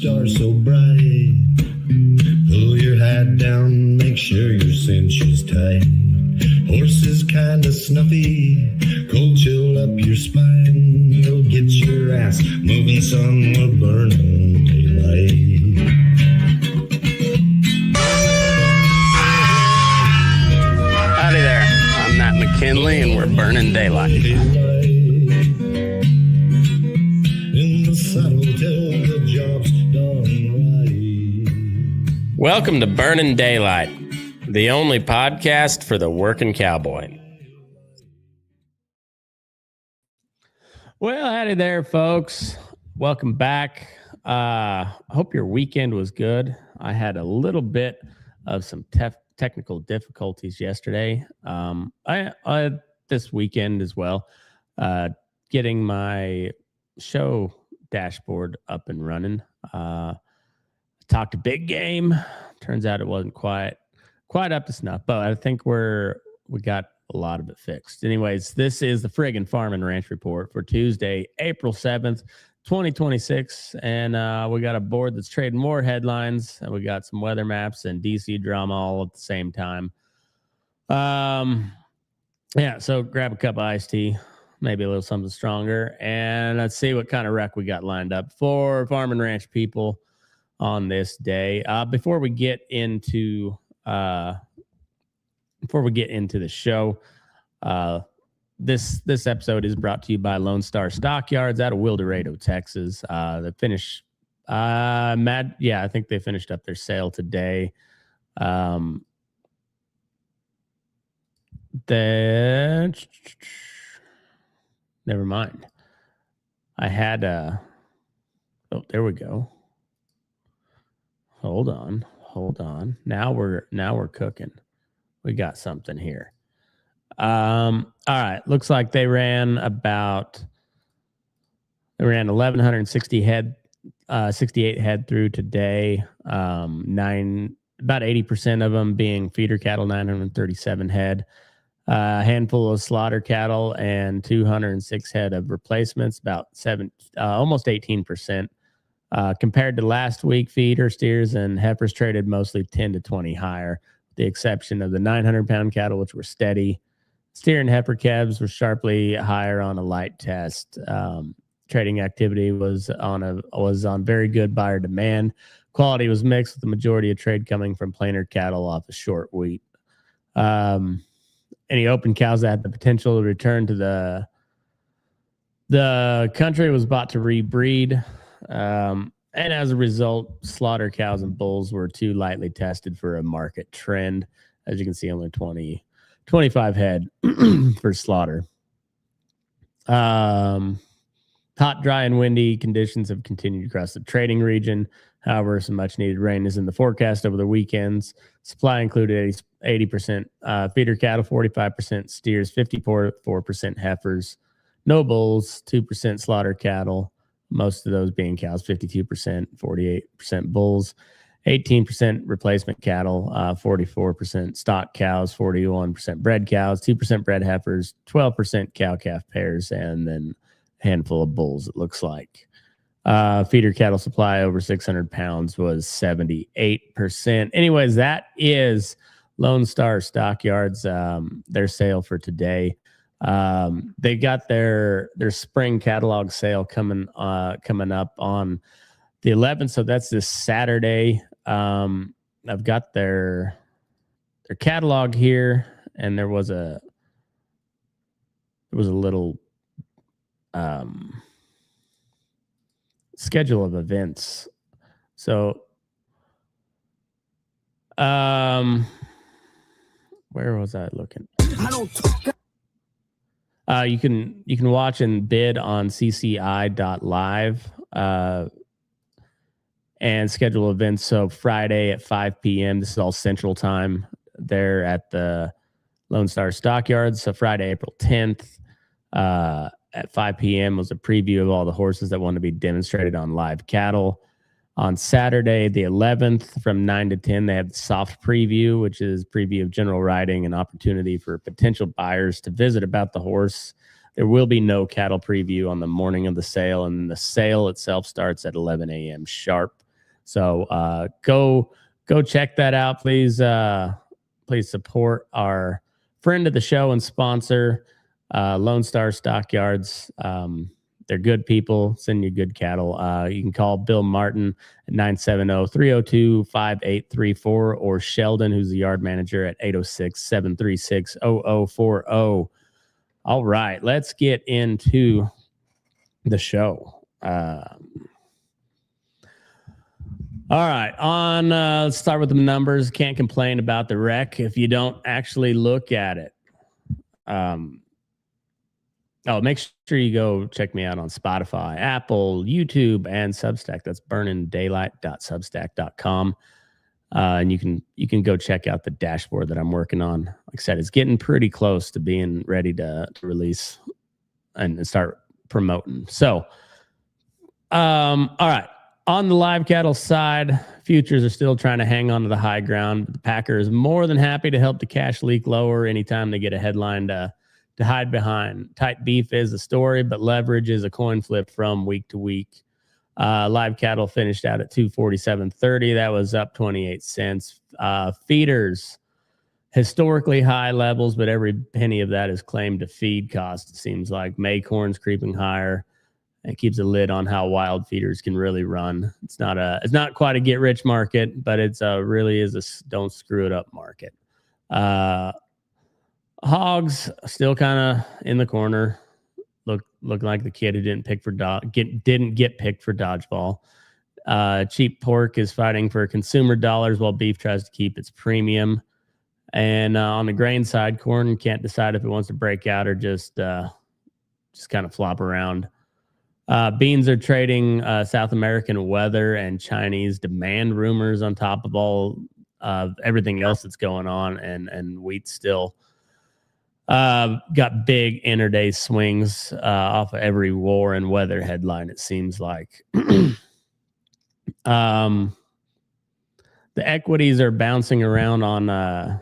star so bright. Pull your hat down, make sure your cinch is tight. Horse is kinda snuffy, cold chill up your spine. You'll get your ass moving, son, we're burning daylight. Howdy there, I'm Matt McKinley and we're burning daylight. In the saddle till the job's done right. Welcome to Burnin' Daylight, the only podcast for the working cowboy. Well, howdy there, folks. Welcome back. Hope your weekend was good. I had a little bit of some technical difficulties yesterday. I this weekend as well, getting my show dashboard up and running. Talked a big game. Turns out it wasn't quite up to snuff, but I think we got a lot of it fixed. Anyways, this is the Friggin Farm and Ranch Report for Tuesday, April 7th, 2026. And we got a board that's trading more headlines, and we got some weather maps and DC drama all at the same time. Yeah, so grab a cup of iced tea, maybe a little something stronger, and let's see what kind of wreck we got lined up for farm and ranch people on this day. Before we get into the show, this episode is brought to you by Lone Star Stockyards out of Wildorado, Texas. I think they finished up their sale today. Never mind. I had there we go. Hold on. Now we're cooking. We got something here. All right. Looks like they ran 1,160 head, 68 head through today. About 80% of them being feeder cattle, 937 head. A handful of slaughter cattle and 206 head of replacements, almost 18%. Compared to last week, feeder, steers, and heifers traded mostly 10 to 20 higher, with the exception of the 900-pound cattle, which were steady. Steer and heifer calves were sharply higher on a light test. Trading activity was on very good buyer demand. Quality was mixed, with the majority of trade coming from plainer cattle off of short wheat. Any open cows that had the potential to return to the country was bought to rebreed. And as a result, slaughter cows and bulls were too lightly tested for a market trend. As you can see, only 25 head for slaughter. Hot, dry, and windy conditions have continued across the trading region. However, some much needed rain is in the forecast over the weekends. Supply included 80% feeder cattle, 45% steers, 54% heifers, no bulls, 2% slaughter cattle, most of those being cows, 52%, 48% bulls, 18% replacement cattle, 44% stock cows, 41% bred cows, 2% bred heifers, 12% cow-calf pairs, and then a handful of bulls, it looks like. Feeder cattle supply over 600 pounds was 78%. Anyways, that is Lone Star Stockyards, their sale for today. They got their spring catalog sale coming up on the 11th, so that's this Saturday. I've got their catalog here, and there was a little schedule of events. So where was I looking? You can watch and bid on cci.live and schedule events. So Friday at 5 p.m. This is all Central Time there at the Lone Star Stockyards. So Friday, April 10th at 5 p.m. was a preview of all the horses that want to be demonstrated on live cattle. On Saturday, the 11th, from 9 to 10, they have the soft preview, which is preview of general riding and opportunity for potential buyers to visit about the horse. There will be no cattle preview on the morning of the sale, and the sale itself starts at 11 a.m. sharp. So go check that out, please. Please support our friend of the show and sponsor, Lone Star Stockyards. They're good people, send you good cattle. You can call Bill Martin at 970-302-5834 or Sheldon, who's the yard manager, at 806-736-0040. All right, let's get into the show. All right, let's start with the numbers. Can't complain about the rec if you don't actually look at it. Make sure you go check me out on Spotify, Apple, YouTube, and Substack. That's burnindaylight.substack.com. And you can go check out the dashboard that I'm working on. Like I said, it's getting pretty close to being ready to release and start promoting. So, all right. On the live cattle side, futures are still trying to hang on to the high ground. The Packer is more than happy to help the cash leak lower anytime they get a headline to hide behind. Tight beef is the story, but leverage is a coin flip from week to week. Live cattle finished out at $247.30. That was up 28 cents. Feeders, historically high levels, but every penny of that is claimed to feed cost. It seems like May corn's creeping higher. It keeps a lid on how wild feeders can really run. It's not quite a get rich market, but it's really is a don't screw it up market. Hogs still kind of in the corner. Look like the kid who didn't get picked for dodgeball. Cheap pork is fighting for consumer dollars while beef tries to keep its premium. And on the grain side, corn can't decide if it wants to break out or just kind of flop around. Beans are trading South American weather and Chinese demand rumors on top of all everything else that's going on, and wheat still got big interday swings off of every war and weather headline, it seems like. The equities are bouncing around on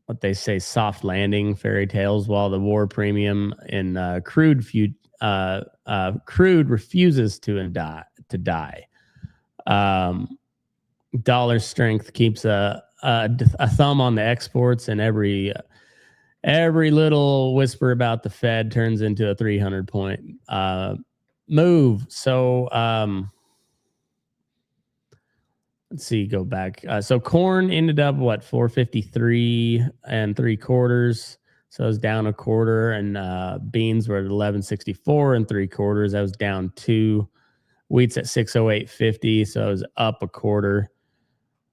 what they say soft landing fairy tales, while the war premium in crude refuses to die. Dollar strength keeps a thumb on the exports, and every little whisper about the Fed turns into a 300-point move. So let's see, go back. So corn ended up 453 3/4. So it was down a quarter, and beans were at 1164 3/4. That was down 2. Wheat's at 608.50, so it was up a quarter.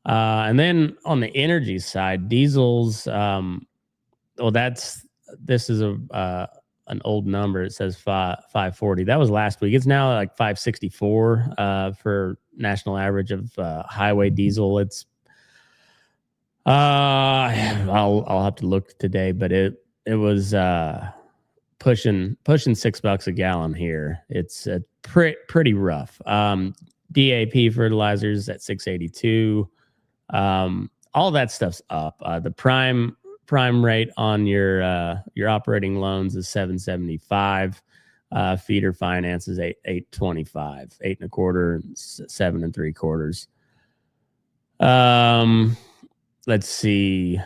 And then on the energy side, diesels. This is an old number. It says 540. That was last week. It's now like 564 for national average of highway diesel. It's I'll have to look today, but it was pushing $6 a gallon here. It's pretty rough. DAP fertilizers at 682. All that stuff's up. The prime rate on your operating loans is 7.75. Feeder finance is 8.25, 8 1/4, 7 3/4. Let's see.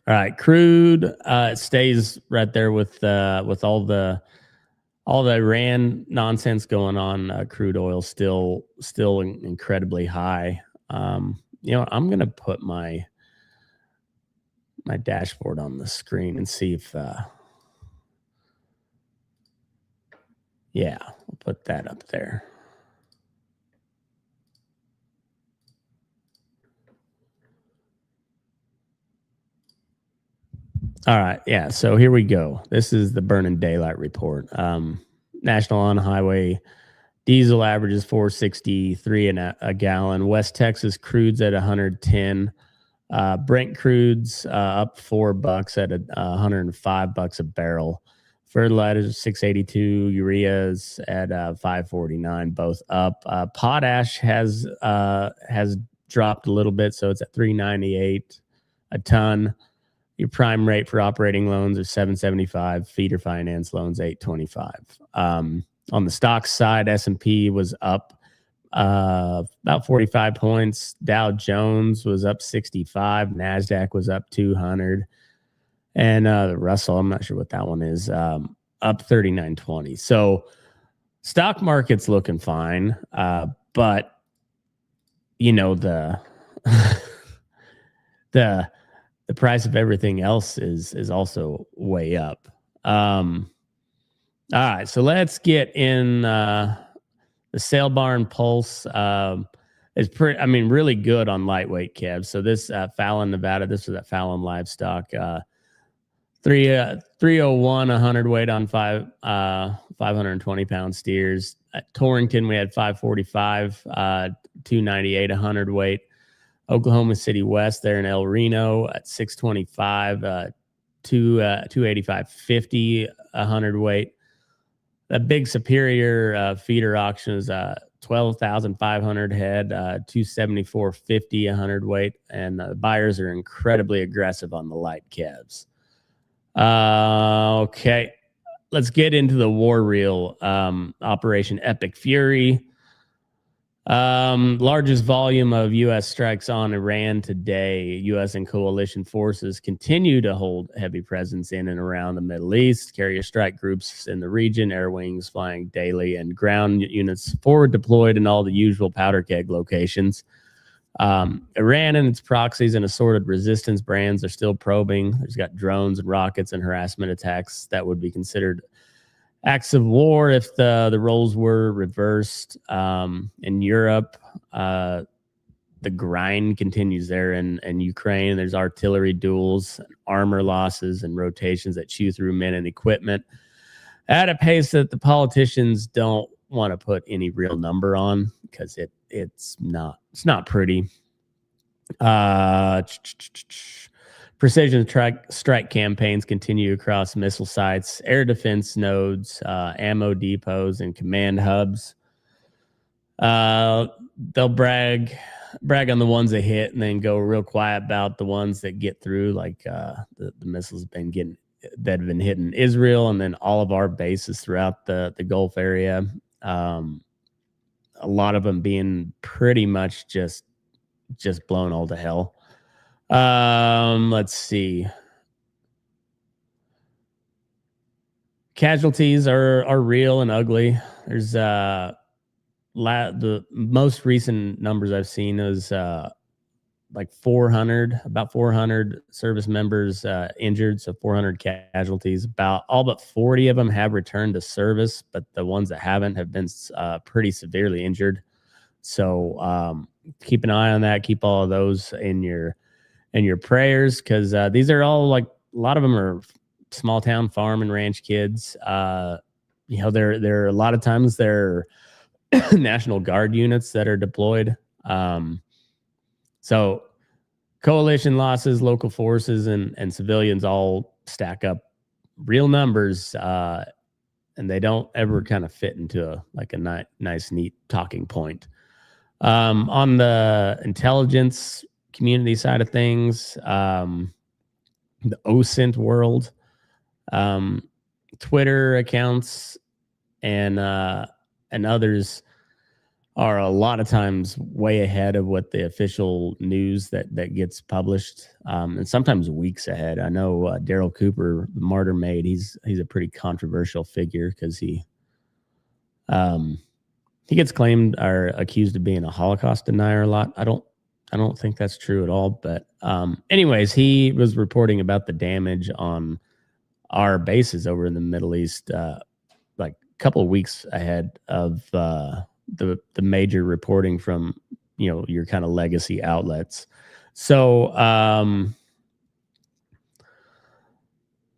All right, crude it stays right there with all the Iran nonsense going on. Crude oil still incredibly high. I'm gonna put my dashboard on the screen and see if we'll put that up there. All right, yeah, so here we go. This is the Burnin Daylight report. National on-highway diesel averages 463 a gallon. West Texas crude's at 110. Brent crude's up $4 at $105 a barrel. Fertilizer 682. Urea's at 549. Both up. Potash has dropped a little bit, so it's at 398 a ton. Your prime rate for operating loans is 7.75. Feeder finance loans 8.25. On the stocks side, S&P was up about 45 points. Dow Jones was up 65. NASDAQ was up 200. And the Russell, I'm not sure what that one is, up 39.20. So stock market's looking fine. But, you know, the the price of everything else is also way up. All right, so let's get in the Sale Barn Pulse. Is pretty, I mean, really good on lightweight calves. So this Fallon, Nevada, this was at Fallon Livestock. 301 a hundredweight on 520 pound steers. At Torrington, we had 545, 298 a hundredweight. Oklahoma City West there in El Reno at 625, 285.50 a hundredweight. That Big Superior feeder auction is 12,500 head, 274.50 a hundredweight, and the buyers are incredibly aggressive on the light calves. Okay, let's get into the war reel. Operation Epic Fury. Largest volume of U.S. strikes on Iran today. U.S. and coalition forces continue to hold heavy presence in and around the Middle East. Carrier strike groups in the region, air wings flying daily, and ground units forward deployed in all the usual powder keg locations. Iran and its proxies and assorted resistance brands are still probing. There's got drones and rockets and harassment attacks that would be considered acts of war if the roles were reversed. In Europe, the grind continues there in Ukraine. There's artillery duels, armor losses, and rotations that chew through men and equipment at a pace that the politicians don't want to put any real number on because it's not pretty. Precision strike campaigns continue across missile sites, air defense nodes, ammo depots, and command hubs. They'll brag on the ones that hit and then go real quiet about the ones that get through, like the missiles that have been hitting Israel and then all of our bases throughout the Gulf area. A lot of them being pretty much just blown all to hell. Let's see. Casualties are real and ugly. There's the most recent numbers I've seen is like 400, about 400 service members injured, so 400 casualties. About all but 40 of them have returned to service, but the ones that haven't have been pretty severely injured. So keep an eye on that. Keep all of those in your prayers, because these are all, like, a lot of them are small town farm and ranch kids. You know, there are a lot of times they're National Guard units that are deployed. So coalition losses, local forces, and civilians all stack up real numbers, and they don't ever kind of fit into a nice, neat talking point. On the intelligence community side of things, the OSINT world, Twitter accounts and others are a lot of times way ahead of what the official news that gets published, and sometimes weeks ahead. I know Daryl Cooper, the Martyr Maid, he's a pretty controversial figure because he gets claimed or accused of being a Holocaust denier a lot. I don't think that's true at all. But anyways, he was reporting about the damage on our bases over in the Middle East like a couple of weeks ahead of the major reporting from, you know, your kind of legacy outlets. So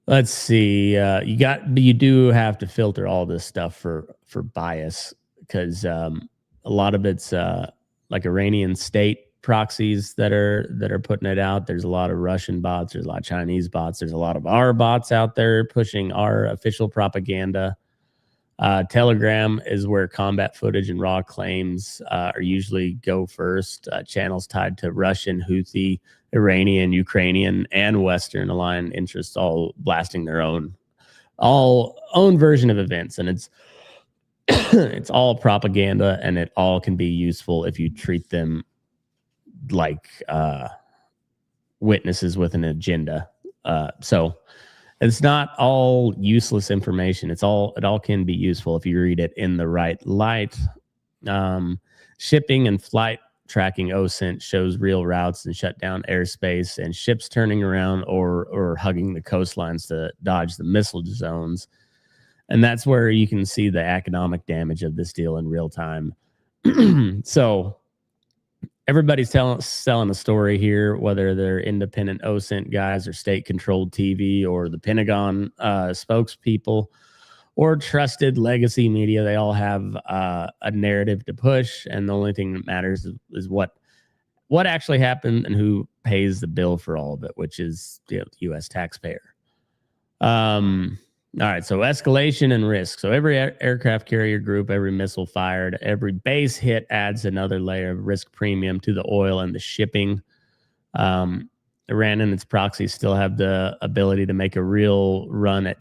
let's see. You do have to filter all this stuff for bias, because a lot of it's like Iranian state proxies that are putting it out. There's a lot of Russian bots. There's a lot of Chinese bots. There's a lot of our bots out there pushing our official propaganda. Telegram is where combat footage and raw claims are usually go first. Channels tied to Russian, Houthi, Iranian, Ukrainian, and Western aligned interests, all blasting their own version of events. And it's all propaganda, and it all can be useful if you treat them like witnesses with an agenda. So it's not all useless information. It all can be useful if you read it in the right light. Shipping and flight tracking OSINT shows real routes and shut down airspace and ships turning around or hugging the coastlines to dodge the missile zones. And that's where you can see the economic damage of this deal in real time. So everybody's selling a story here, whether they're independent OSINT guys or state-controlled TV or the Pentagon spokespeople or trusted legacy media. They all have a narrative to push, and the only thing that matters is what actually happened and who pays the bill for all of it, which is the U.S. taxpayer. All right, so escalation and risk. So every aircraft carrier group, every missile fired, every base hit adds another layer of risk premium to the oil and the shipping. Iran and its proxies still have the ability to make a real run at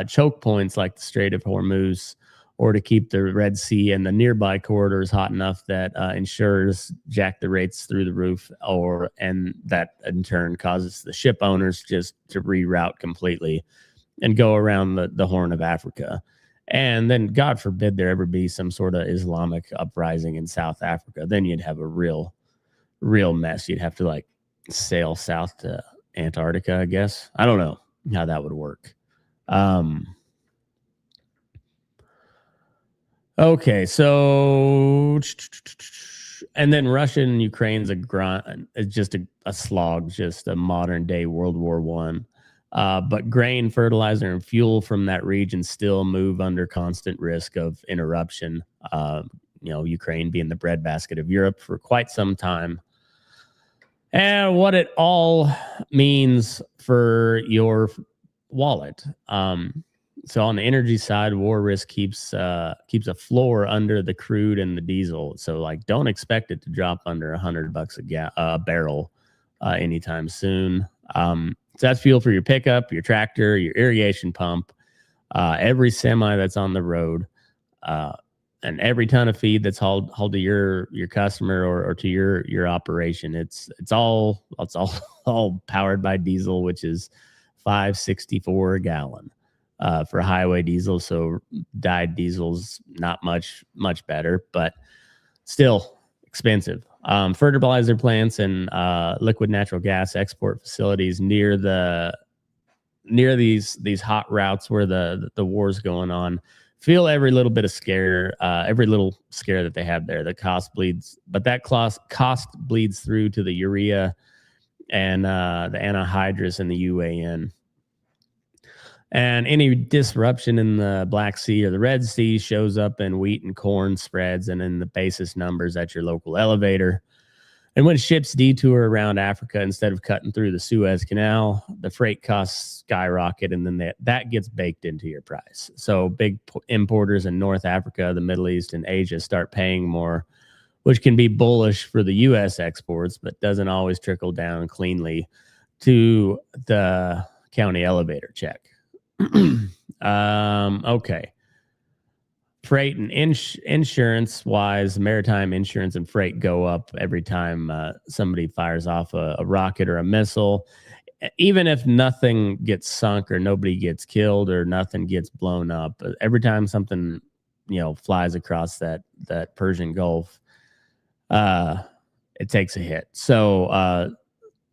choke points like the Strait of Hormuz, or to keep the Red Sea and the nearby corridors hot enough that insurers jack the rates through the roof, and that in turn causes the ship owners just to reroute completely and go around the Horn of Africa. And then, God forbid, there ever be some sort of Islamic uprising in South Africa. Then you'd have a real mess. You'd have to like sail south to Antarctica, I guess. I don't know how that would work. Okay, so and then Russia and Ukraine's just a slog, just a modern day World War One. But grain, fertilizer, and fuel from that region still move under constant risk of interruption. Ukraine being the breadbasket of Europe for quite some time. And what it all means for your wallet. So on the energy side, war risk keeps a floor under the crude and the diesel. So like, don't expect it to drop under $100 a barrel anytime soon. So that's fuel for your pickup, your tractor, your irrigation pump, every semi that's on the road, and every ton of feed that's hauled to your customer or to your operation. It's all powered by diesel, which is $5.64 a gallon for highway diesel. So dyed diesel's not much better, but still expensive. Fertilizer plants and liquid natural gas export facilities near these hot routes where the war's going on feel every little bit of scare, every little scare that they have there. The cost bleeds, but that cost bleeds through to the urea and the anhydrous and the UAN. And any disruption in the Black Sea or the Red Sea shows up in wheat and corn spreads and in the basis numbers at your local elevator. And when ships detour around Africa instead of cutting through the Suez Canal, the freight costs skyrocket, and then that gets baked into your price. So big importers in North Africa, the Middle East, and Asia start paying more, which can be bullish for the U.S. exports, but doesn't always trickle down cleanly to the county elevator check. Okay. Freight and insurance wise, maritime insurance and freight go up every time somebody fires off a rocket or a missile. Even if nothing gets sunk or nobody gets killed or nothing gets blown up, every time something flies across that Persian Gulf, it takes a hit. So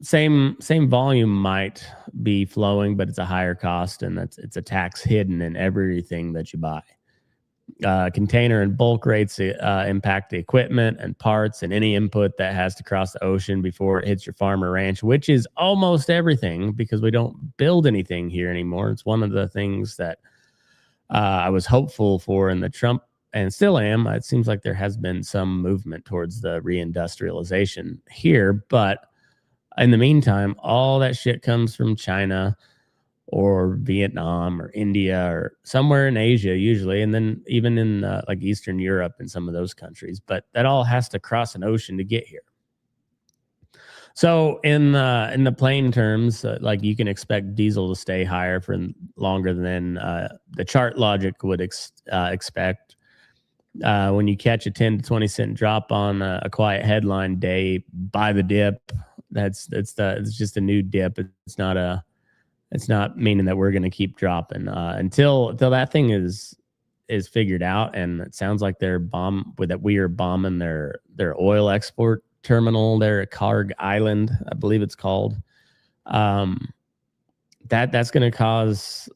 same volume might be flowing, but it's a higher cost, and it's a tax hidden in everything that you buy. Container and bulk rates impact the equipment and parts and any input that has to cross the ocean before it hits your farm or ranch, which is almost everything, because we don't build anything here anymore. It's one of the things that I was hopeful for in the Trump, and still am. It seems like there has been some movement towards the reindustrialization here, but in the meantime, all that shit comes from China or Vietnam or India or somewhere in Asia usually, and then even in like Eastern Europe and some of those countries. But that all has to cross an ocean to get here. So in the plain terms, like you can expect diesel to stay higher for longer than the chart logic would expect. when you catch a 10 to 20 cent drop on a quiet headline day, buy the dip. It's just a new dip. It's not meaning that we're going to keep dropping until that thing is figured out. And it sounds like we are bombing their oil export terminal there at Carg Island, I believe it's called. That's going to cause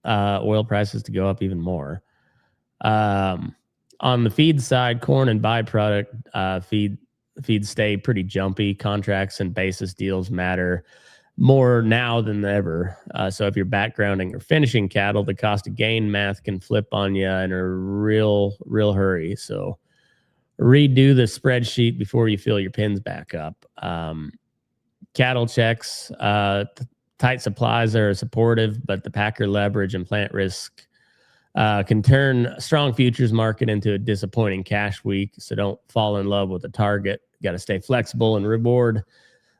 oil prices to go up even more. On the feed side, corn and byproduct feed stay pretty jumpy. Contracts and basis deals matter more now than ever. So if you're backgrounding or finishing cattle, the cost of gain math can flip on you in a real hurry. So redo the spreadsheet before you fill your pins back up. Cattle checks, tight supplies are supportive, but the packer leverage and plant risk can turn a strong futures market into a disappointing cash week. So don't fall in love with the target. You got to stay flexible and reward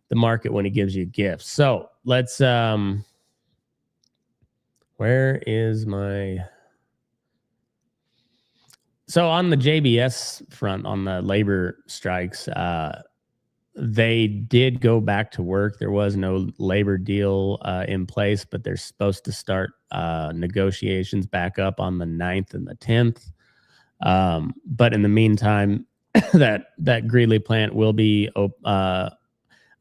the market when it gives you gifts. So let's, where is my, so on the JBS front, on the labor strikes, they did go back to work. There was no labor deal in place, but they're supposed to start negotiations back up on the 9th and the 10th. But in the meantime, that Greeley plant will be, I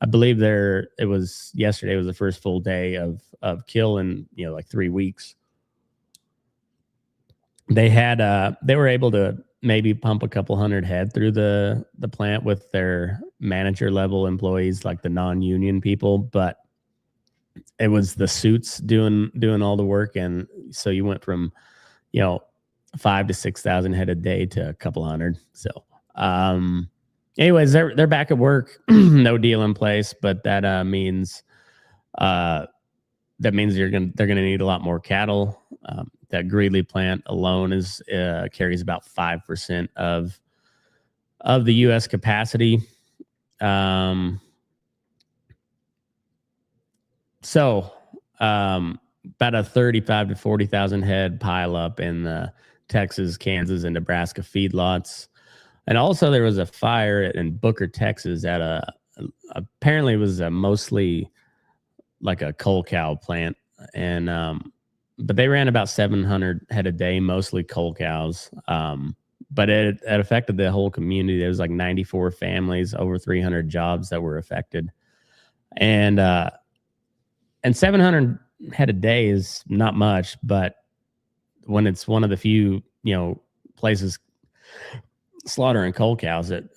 believe yesterday was the first full day of kill in, like 3 weeks. They were able to maybe pump a couple hundred head through the plant with their manager level employees, like the non-union people, but it was the suits doing all the work. And so you went from, 5,000 to 6,000 head a day to a couple hundred. So, anyways, they're back at work, no deal in place, but that means they're going to need a lot more cattle. That Greeley plant alone carries about 5% of the U.S. capacity. So about a 35 to 40,000 head pile up in the Texas, Kansas, and Nebraska feedlots. And also there was a fire in Booker, Texas apparently it was mostly like a coal cow plant. And, but they ran about 700 head a day, mostly coal cows. But it affected the whole community. There was like 94 families, over 300 jobs that were affected. And 700 head a day is not much, but when it's one of the few, places slaughtering coal cows, it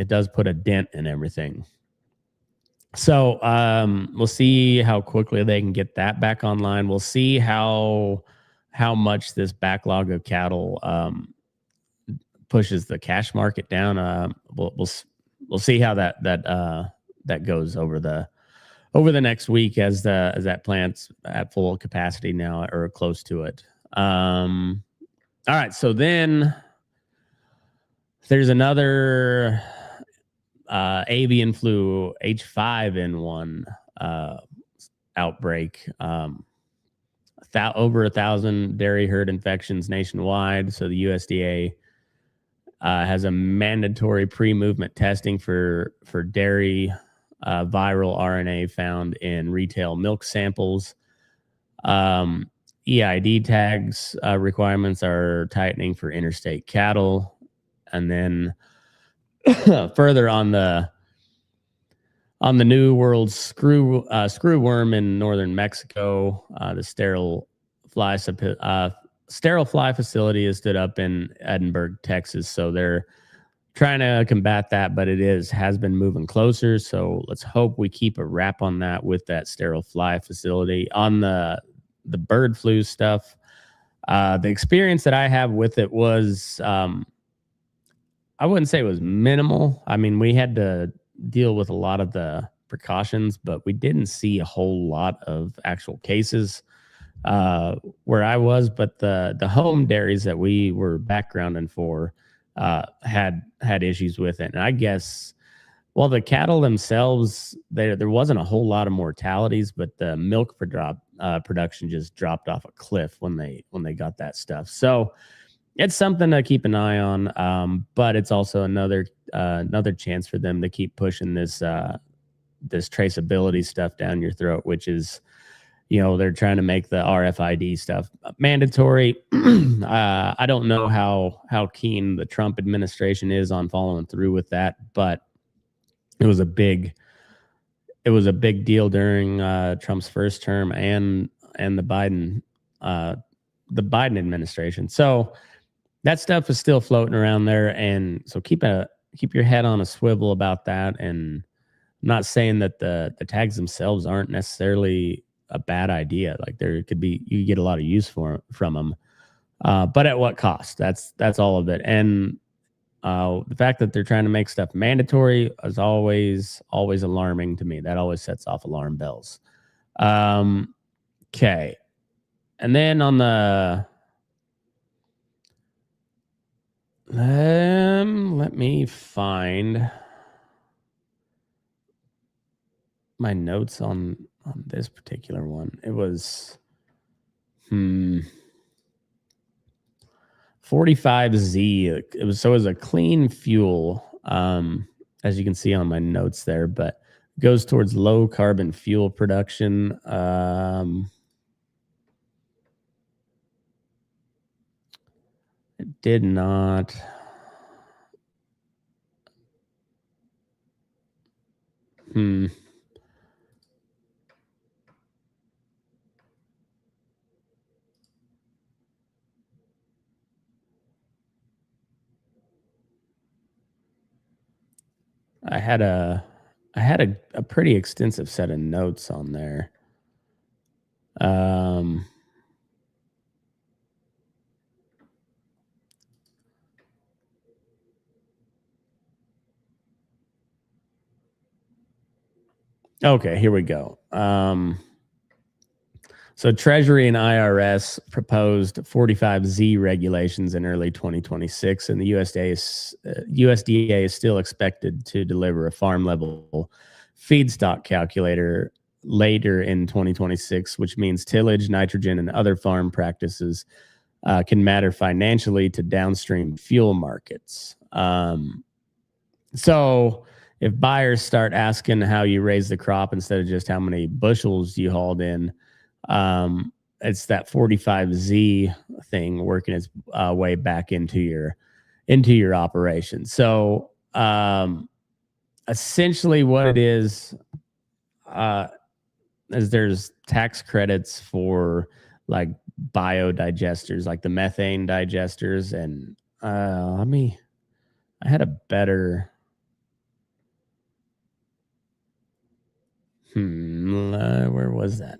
does put a dent in everything. So we'll see how quickly they can get that back online. We'll see how much this backlog of cattle pushes the cash market down. We'll see how that goes over the next week as that plant's at full capacity now or close to it. All right, so then there's another avian flu H5N1 outbreak. Over 1,000 dairy herd infections nationwide. So the USDA has a mandatory pre-movement testing for dairy viral RNA found in retail milk samples. EID tags requirements are tightening for interstate cattle. And then further on the New World screwworm in northern Mexico, the sterile fly facility is stood up in Edinburgh, Texas. So they're trying to combat that, but has been moving closer. So let's hope we keep a wrap on that with that sterile fly facility. On the bird flu stuff, the experience that I have with it was, I wouldn't say it was minimal. I mean, we had to deal with a lot of the precautions, but we didn't see a whole lot of actual cases where I was. But the home dairies that we were backgrounding for had issues with it. And I guess, well, the cattle themselves, there wasn't a whole lot of mortalities, but the milk production just dropped off a cliff when they got that stuff. So it's something to keep an eye on. But it's also another chance for them to keep pushing this traceability stuff down your throat, which is, they're trying to make the RFID stuff mandatory. I don't know how keen the Trump administration is on following through with that, but it was a big deal during Trump's first term and the Biden administration. So that stuff is still floating around there, and so keep your head on a swivel about that. And I'm not saying that the tags themselves aren't necessarily a bad idea. Like you get a lot of use from them, but at what cost? That's all of it. And the fact that they're trying to make stuff mandatory is always alarming to me. That always sets off alarm bells. Okay, and then on the let me find my notes on this particular one. It was 45Z. It was a clean fuel, as you can see on my notes there, but goes towards low carbon fuel production. It did not. I had a pretty extensive set of notes on there. Okay, here we go. So Treasury and IRS proposed 45Z regulations in early 2026, and the USDA is still expected to deliver a farm level feedstock calculator later in 2026, which means tillage, nitrogen, and other farm practices can matter financially to downstream fuel markets. So if buyers start asking how you raise the crop instead of just how many bushels you hauled in, it's that 45Z thing working its way back into your operation. So essentially what it is there's tax credits for like biodigesters, like the methane digesters. And I had a better where was that?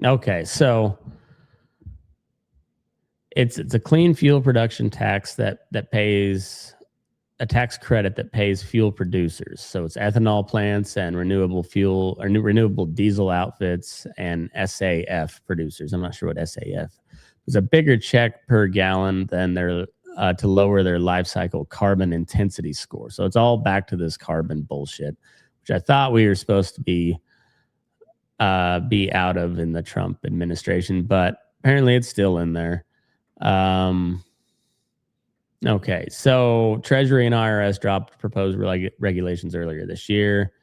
Okay, so it's a clean fuel production tax that pays a tax credit that pays fuel producers. So it's ethanol plants and renewable fuel or renewable diesel outfits and SAF producers. I'm not sure what SAF. It's a bigger check per gallon than their to lower their life cycle carbon intensity score. So it's all back to this carbon bullshit, which I thought we were supposed to be out of in the Trump administration, but apparently it's still in there. Okay, so Treasury and IRS dropped proposed regulations earlier this year,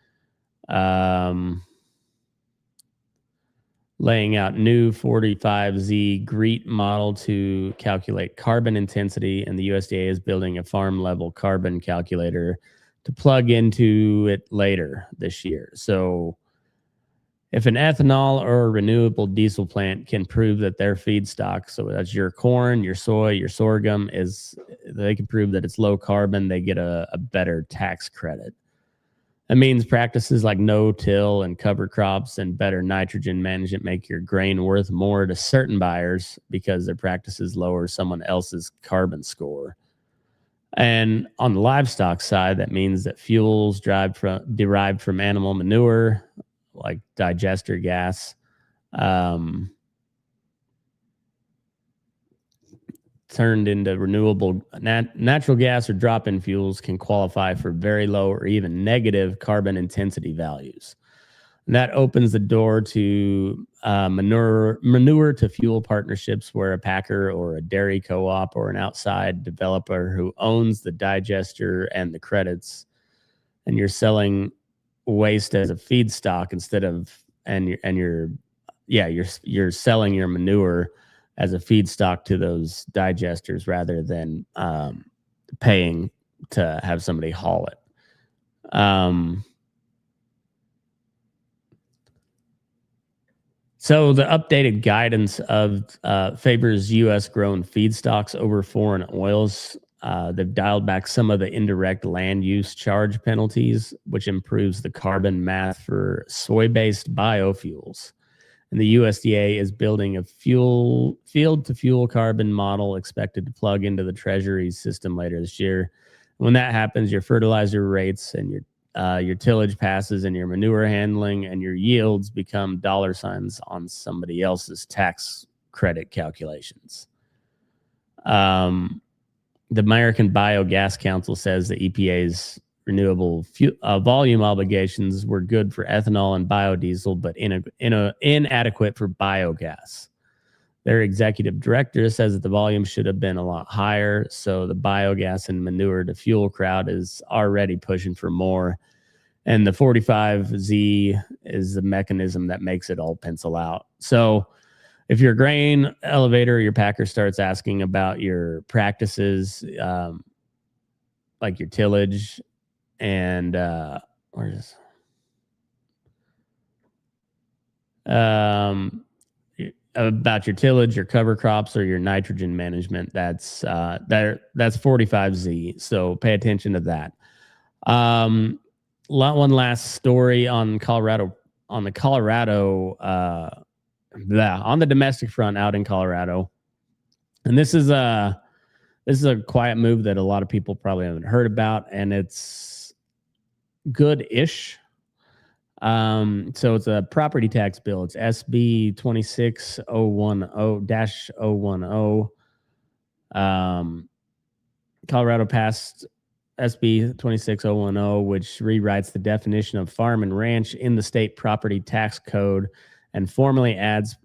laying out new 45Z GREET model to calculate carbon intensity, and the USDA is building a farm-level carbon calculator to plug into it later this year. So if an ethanol or renewable diesel plant can prove that their feedstock, so that's your corn, your soy, your sorghum, they can prove that it's low carbon, they get a better tax credit. That means practices like no-till and cover crops and better nitrogen management make your grain worth more to certain buyers because their practices lower someone else's carbon score. And on the livestock side, that means that fuels derived from animal manure, like digester gas, turned into renewable natural gas or drop-in fuels can qualify for very low or even negative carbon intensity values. And that opens the door to manure to fuel partnerships where a packer or a dairy co-op or an outside developer who owns the digester and the credits, and you're selling waste as a feedstock instead of you're selling your manure as a feedstock to those digesters rather than paying to have somebody haul it. So the updated guidance of favors U.S. grown feedstocks over foreign oils. They've dialed back some of the indirect land use charge penalties, which improves the carbon math for soy-based biofuels. And the USDA is building a field-to-fuel carbon model expected to plug into the Treasury's system later this year. When that happens, your fertilizer rates and your tillage passes and your manure handling and your yields become dollar signs on somebody else's tax credit calculations. The American Biogas Council says the EPA's renewable volume obligations were good for ethanol and biodiesel, but inadequate for biogas. Their executive director says that the volume should have been a lot higher, so the biogas and manure to fuel crowd is already pushing for more. And the 45Z is the mechanism that makes it all pencil out. So if your grain elevator or your packer starts asking about your practices, like your tillage and about your tillage, your cover crops, or your nitrogen management, that's 45Z. So pay attention to that. One last story on Colorado, on the domestic front out in Colorado. And this is a quiet move that a lot of people probably haven't heard about, and it's good-ish. So it's a property tax bill. It's SB 26010-010. Colorado passed SB 26010, which rewrites the definition of farm and ranch in the state property tax code and formally adds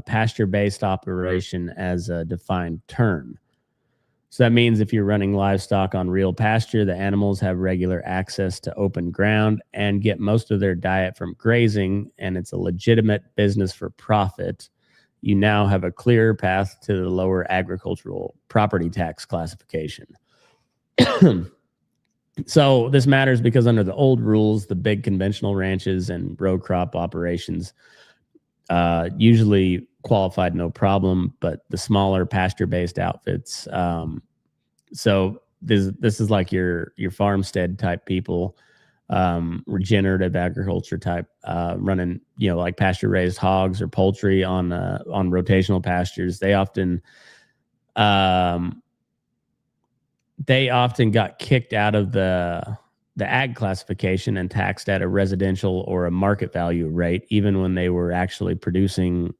pasture-based operation as a defined term. So that means if you're running livestock on real pasture, the animals have regular access to open ground and get most of their diet from grazing, and it's a legitimate business for profit. You now have a clear path to the lower agricultural property tax classification. So this matters because under the old rules, the big conventional ranches and row crop operations usually qualified no problem, but the smaller pasture-based outfits. So this is like your farmstead type people, regenerative agriculture type, running like pasture raised hogs or poultry on rotational pastures. They often got kicked out of the ag classification and taxed at a residential or a market value rate, even when they were actually producing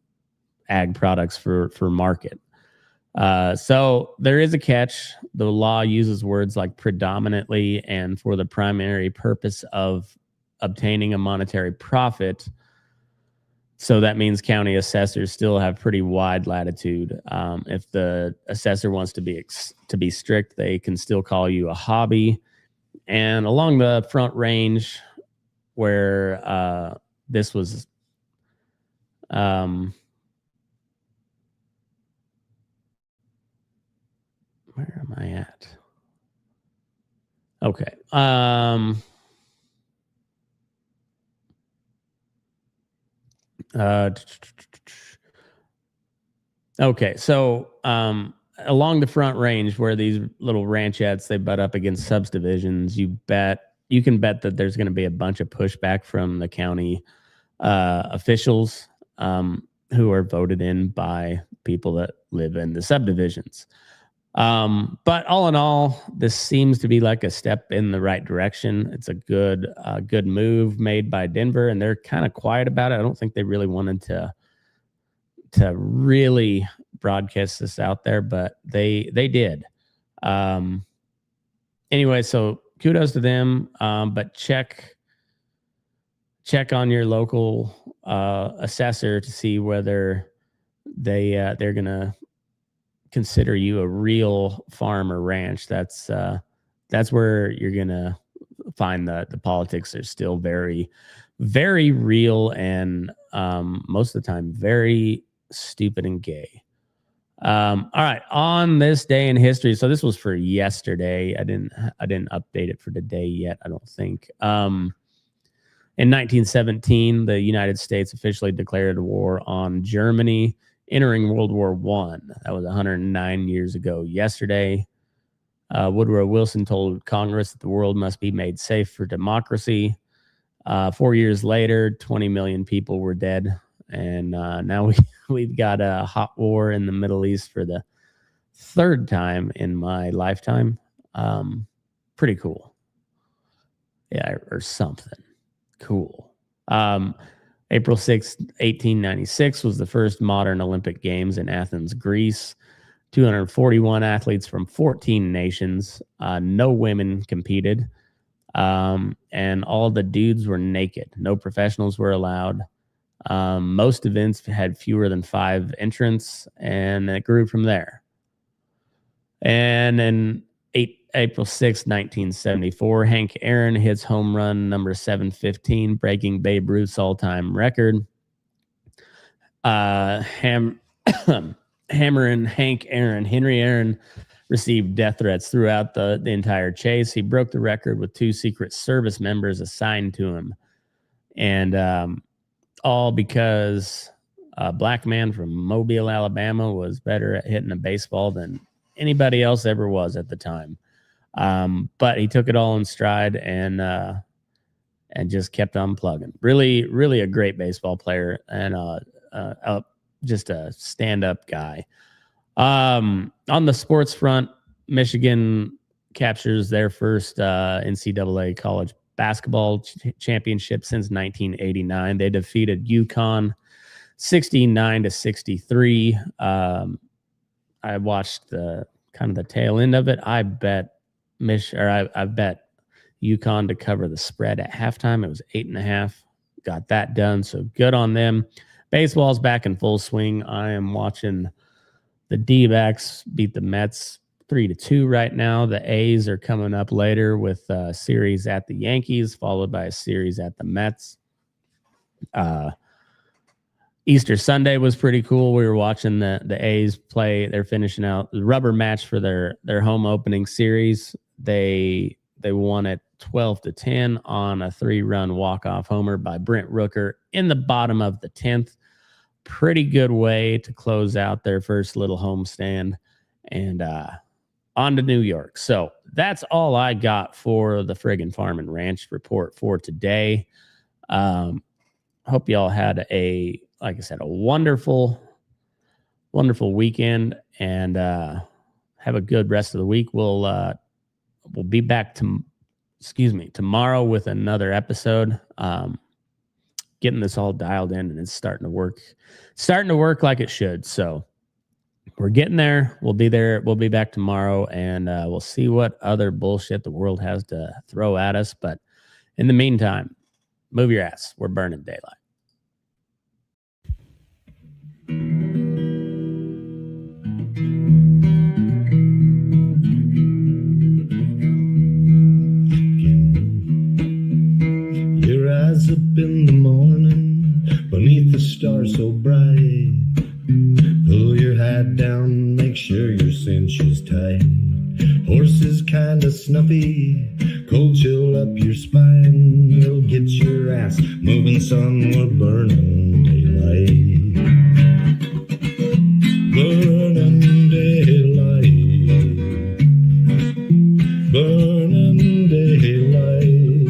ag products for market. So there is a catch. The law uses words like predominantly and for the primary purpose of obtaining a monetary profit. So that means county assessors still have pretty wide latitude. If the assessor wants to be strict, they can still call you a hobby. And along the Front Range, where this was, where am I at? Okay. Okay, so along the Front Range, where these little ranchettes, they butt up against subdivisions, you bet you can bet that there's going to be a bunch of pushback from the county officials who are voted in by people that live in the subdivisions. But all in all, this seems to be like a step in the right direction. It's a good move made by Denver, and they're kind of quiet about it. I don't think they really wanted to really broadcast this out there, but they did. Anyway, so kudos to them. But check on your local assessor to see whether they're gonna consider you a real farm or ranch. That's where you're gonna find the politics are still very, very real, and most of the time very stupid and gay. All right, on this day in history. So this was for yesterday. I didn't update it for today yet, I don't think. In 1917, the United States officially declared a war on Germany, entering World War I. That was 109 years ago yesterday. Woodrow Wilson told Congress that the world must be made safe for democracy. 4 years later, 20 million people were dead. And now we've got a hot war in the Middle East for the third time in my lifetime. Pretty cool. Yeah, or something. Cool. April 6th, 1896 was the first modern Olympic Games in Athens, Greece. 241 athletes from 14 nations. No women competed. And all the dudes were naked. No professionals were allowed. Most events had fewer than 5 entrants, and it grew from there. And then April 6, 1974, Hank Aaron hits home run number 715, breaking Babe Ruth's all-time record. Hammering Hank Aaron, Henry Aaron, received death threats throughout the entire chase. He broke the record with 2 Secret Service members assigned to him. And all because a black man from Mobile, Alabama was better at hitting a baseball than anybody else ever was at the time. But he took it all in stride and just kept on plugging. Really, really a great baseball player and just a stand-up guy. On the sports front, Michigan captures their first NCAA college basketball championship since 1989. They defeated UConn 69-63. I watched the kind of the tail end of it. I bet I bet UConn to cover the spread at halftime. It was 8.5. Got that done. So good on them. Baseball's back in full swing. I am watching the D-backs beat the Mets 3-2 right now. The A's are coming up later with a series at the Yankees, followed by a series at the Mets. Easter Sunday was pretty cool. We were watching the A's play. They're finishing out the rubber match for their home opening series. They won it 12-10 on a 3-run walk-off homer by Brent Rooker in the bottom of the 10th. Pretty good way to close out their first little homestand and on to New York. So that's all I got for the Friggin' Farm and Ranch report for today. Hope y'all had like I said, a wonderful, wonderful weekend and have a good rest of the week. We'll be back tomorrow with another episode. Getting this all dialed in and it's starting to work like it should. So we're getting there. We'll be there. We'll be back tomorrow and we'll see what other bullshit the world has to throw at us. But in the meantime, move your ass. We're burning daylight. Your eyes up in the morning beneath the stars so bright. Pull your hat down, make sure your cinch is tight. Horse is kinda snuffy, cold chill up your spine. We'll get your ass moving, son, we're burning daylight. Burning daylight. Burning daylight.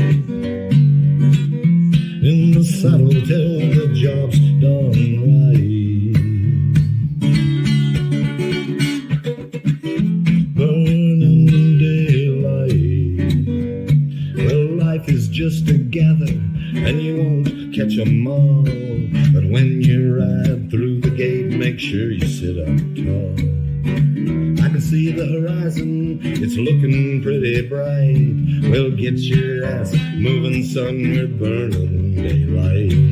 see the horizon, it's looking pretty bright. Well, get your ass moving, son, we're burning daylight.